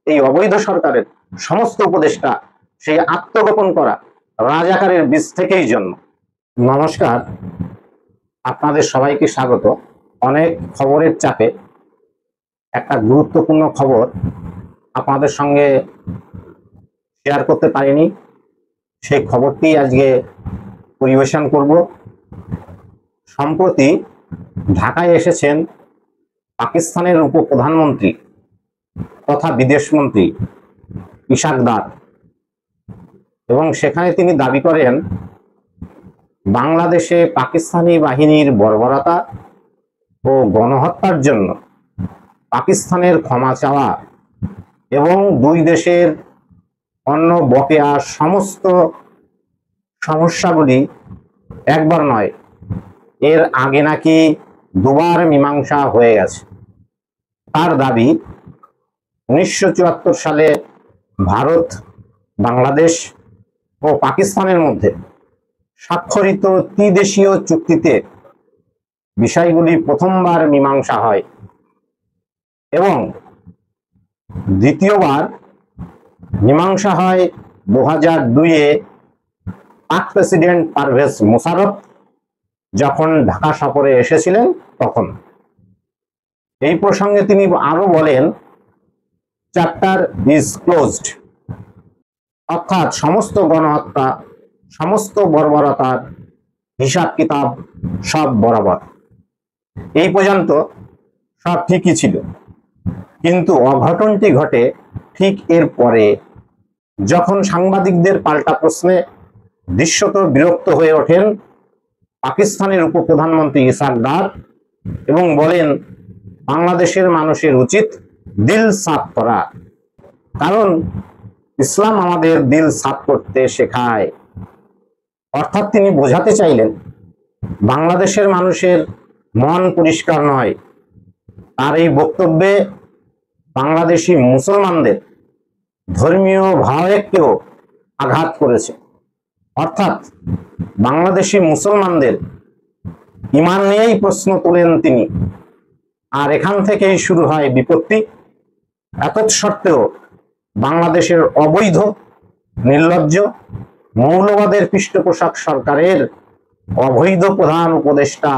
এই অবৈধ সরকারের সমস্ত উপদেষ্টা সেই আত্মগোপন করা রাজাকারের বীজ থেকেই জন্ম। নমস্কার, আপনাদের সবাইকে স্বাগত। অনেক খবরের চাপে একটা গুরুত্বপূর্ণ খবর আপনাদের সঙ্গে শেয়ার করতে পারিনি, সেই খবরটি আজকে পরিবেশন করব। সম্প্রতি ঢাকায় এসেছেন পাকিস্তানের উপপ্রধানমন্ত্রী তথা বিদেশমন্ত্রী ইশাক দার, এবং সেখানে তিনি দাবি করেন বাংলাদেশে পাকিস্তানি বাহিনীর বর্বরতা ও গণহত্যার জন্য পাকিস্তানের ক্ষমা চাওয়া এবং দুই দেশের অন্য বকেয়া সমস্ত সমস্যাগুলি একবার নয়, এর আগে নাকি দুবার মীমাংসা হয়ে গেছে। তার দাবি 1974 সালে ভারত, বাংলাদেশ ও পাকিস্তানের মধ্যে স্বাক্ষরিত ত্রিদেশীয় চুক্তিতে বিষয়গুলি প্রথমবার মীমাংসা হয় এবং দ্বিতীয়বার মীমাংসা হয় 2002-এ পাক প্রেসিডেন্ট পারভেজ মোশাররফ যখন ঢাকা সফরে এসেছিলেন তখন। এই প্রসঙ্গে তিনি আরো বলেন, চ্যাপ্টার ইজ ক্লোজড, অর্থাৎ সমস্ত গণহত্যা, সমস্ত বর্বরতার হিসাব কিতাব সব বরাবর। এই পর্যন্ত সব ঠিকই ছিল, কিন্তু অঘটনটি ঘটে ঠিক এর পরে, যখন সাংবাদিকদের পাল্টা প্রশ্নে দৃশ্যত বিরক্ত হয়ে ওঠেন পাকিস্তানের উপপ্রধানমন্ত্রী ইশাক দার এবং বলেন বাংলাদেশের মানুষের উচিত দিল সাফ করা, কারণ ইসলাম আমাদের দিল সাফ করতে শেখায়। অর্থাৎ তিনি বোঝাতে চাইলেন বাংলাদেশের মানুষের মন পরিষ্কার নয়। তার এই বক্তব্যে বাংলাদেশি মুসলমানদের ধর্মীয় ভাবাবেগকেও আঘাত করেছে। অর্থাৎ বাংলাদেশি মুসলমানদের ঈমান নিয়েই প্রশ্ন তোলেন তিনি, আর এখান থেকেই শুরু হয় বিপত্তি। এতৎসত্ত্বেও বাংলাদেশের অবৈধ, নির্লজ্জ, মৌলবাদের পৃষ্ঠপোষক সরকারের অবৈধ প্রধান উপদেষ্টা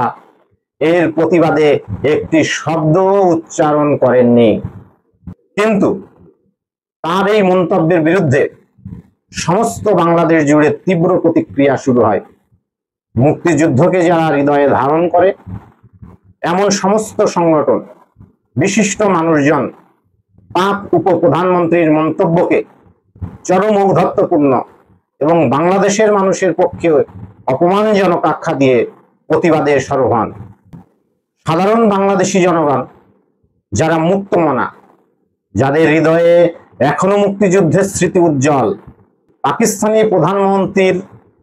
এর প্রতিবাদে একটি শব্দ উচ্চারণ করেননি। কিন্তু তার এই মন্তব্যের বিরুদ্ধে সমস্ত বাংলাদেশ জুড়ে তীব্র প্রতিক্রিয়া শুরু হয়। মুক্তিযুদ্ধকে যারা হৃদয়ে ধারণ করে এমন সমস্ত সংগঠন, বিশিষ্ট মানুষজন পাক উপপ্রধানমন্ত্রীর মন্তব্যকে চরম ঔদ্ধত্যপূর্ণ এবং বাংলাদেশের মানুষের পক্ষে অপমানজনক আখ্যা দিয়ে প্রতিবাদে সরব হন। সাধারণ বাংলাদেশি জনগণ যারা মুক্তমনা, যাদের হৃদয়ে এখনো মুক্তিযুদ্ধের স্মৃতি উজ্জ্বল, পাকিস্তানি প্রধানমন্ত্রীর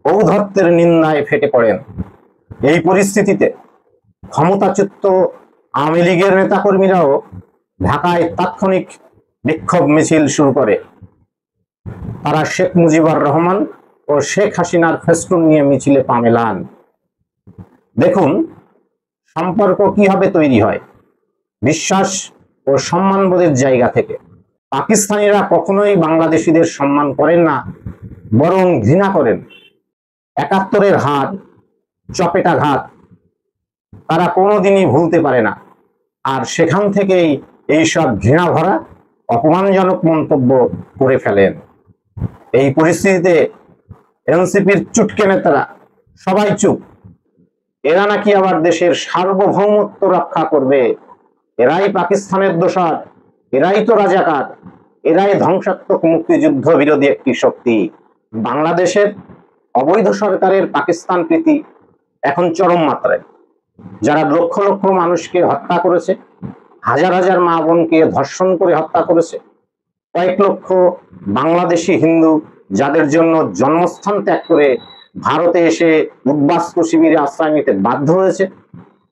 ঔদ্ধত্যের নিন্দায় ফেটে পড়েন। এই পরিস্থিতিতে ক্ষমতাচ্যুত আওয়ামী লীগের নেতাকর্মীরাও ঢাকায় তাৎক্ষণিক বিক্ষোভ মিছিল শুরু করে। তারা শেখ মুজিবুর রহমান ও শেখ হাসিনার ফেস্টুন নিয়ে মিছিলে পা মেলান। দেখুন সম্পর্ক কিভাবে তৈরি হয়, বিশ্বাস ও সম্মানবোধের জায়গা থেকে। পাকিস্তানিরা কখনোই বাংলাদেশিদের সম্মান করেন না, বরং ঘৃণা করেন। ৭১-এর হার, চপেটাঘাত তারা কোনোদিনই ভুলতে পারে না, আর সেখান থেকেই এইসব ঘৃণা ভরা অপমানজনক মন্তব্য করে ফেলেন। এই পরিস্থিতিতে এনসিপির চুটকে নেতারা সবাই চুপ। এরা নাকি আবার দেশের সার্বভৌমত্ব রক্ষা করবে, এরাই পাকিস্তানের দোসর, এরাই তো রাজাকার, এরাই ধ্বংসাত্মক মুক্তিযুদ্ধ বিরোধী একটি শক্তি। বাংলাদেশের অবৈধ সরকারের পাকিস্তান প্রীতি এখন চরম মাত্রায়। যারা লক্ষ লক্ষ মানুষকে হত্যা করেছে, হাজার হাজার মা বোনকে ধর্ষণ করে হত্যা করেছে, কয়েক লক্ষ বাংলাদেশি হিন্দু যাদের জন্য জন্মস্থান ত্যাগ করে ভারতে এসে উদ্বাস্তু শিবিরে আশ্রয় নিতে বাধ্য হয়েছে,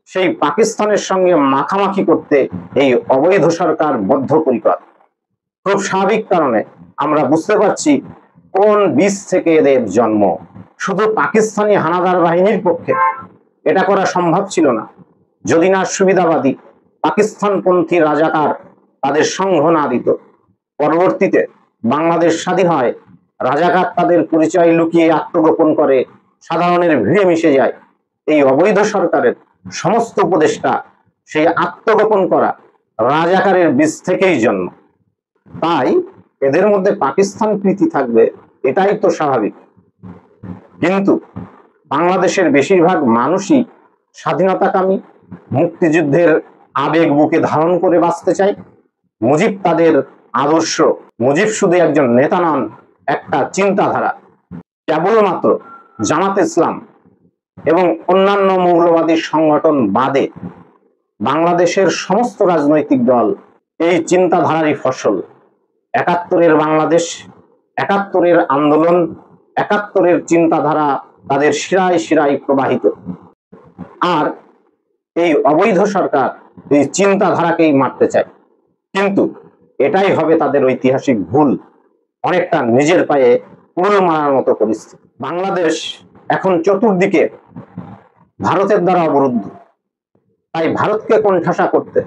সেই পাকিস্তানের সঙ্গে মাখামাখি করতে এই অবৈধ সরকার বদ্ধপরিকর। খুব স্বাভাবিক কারণে আমরা বুঝতে পারছি কোন বীজ থেকে এদের জন্ম। শুধু পাকিস্তানি হানাদার বাহিনীর পক্ষে এটা করা সম্ভব ছিল না যদি না সুবিধাবাদী পাকিস্তানপন্থী রাজাকার তাদের সংঘ না দিত। পরবর্তীতে বাংলাদেশ স্বাধীন হয়, রাজাকার তাদের পরিচয় লুকিয়ে আত্মগোপন করে সাধারণের ভিড়ে মিশে যায়। এই অবৈধ সরকারের সমস্ত উপদেষ্টা সেই আত্মগোপন করা রাজাকারের বীজ থেকেই জন্ম। তাই এদের মধ্যে পাকিস্তান প্রীতি থাকবে, এটাই তো স্বাভাবিক। কিন্তু বাংলাদেশের বেশিরভাগ মানুষই স্বাধীনতাকামী, মুক্তিযুদ্ধের আবেগ বুকে ধারণ করে বাঁচতে চায়। মুজিব তাদের আদর্শ। মুজিব শুধু একজন নেতা নন, একটা চিন্তাধারা। কেবলমাত্র জামাত ইসলাম এবং অন্যান্য মৌলবাদী সংগঠন বাদে বাংলাদেশের সমস্ত রাজনৈতিক দল এই চিন্তাধারারই ফসল। ৭১-এর বাংলাদেশ, ৭১-এর আন্দোলন, ৭১-এর চিন্তাধারা তাদের শিরায় শিরায় প্রবাহিত। আর এই অবৈধ সরকার এই চিন্তাধারাকেই মারতে চায়, কিন্তু এটাই হবে তাদের ঐতিহাসিক ভুল, অনেকটা নিজের পায়ে কুড়ুল মারার মতো পরিস্থিতি। বাংলাদেশ এখন চতুর্দিকে ভারতের দ্বারা অবরুদ্ধ। তাই ভারতকে কোণঠাসা করতে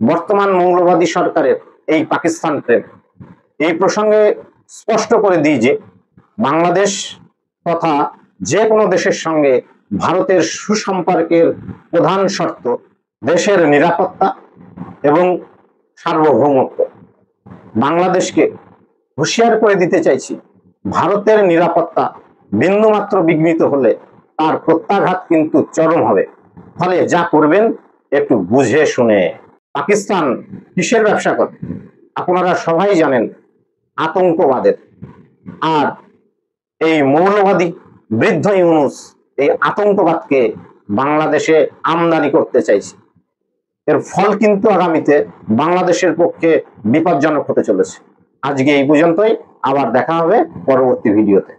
বর্তমান মৌলবাদী সরকারের এই পাকিস্তান প্রেম। এই প্রসঙ্গে স্পষ্ট করে দিই যে বাংলাদেশ তথা যে কোনো দেশের সঙ্গে ভারতের সুসম্পর্কের প্রধান শর্ত দেশের নিরাপত্তা এবং সার্বভৌমত্ব। বাংলাদেশকে হুঁশিয়ার করে দিতে চাইছি, ভারতের নিরাপত্তা বিন্দুমাত্র বিঘ্নিত হলে তার প্রত্যাঘাত কিন্তু চরম হবে। ফলে যা করবেন একটু বুঝে শুনে। পাকিস্তান কিসের ব্যবসা করে আপনারা সবাই জানেন, আতঙ্কবাদের। আর এই মৌলবাদী বৃদ্ধ ইউনূস এই আতঙ্কবাদকে বাংলাদেশে আমদানি করতে চাইছে। এর ফল কিন্তু আগামীতে বাংলাদেশের পক্ষে বিপজ্জনক হতে চলেছে। আজকে এই পর্যন্তই, আবার দেখা হবে পরবর্তী ভিডিওতে।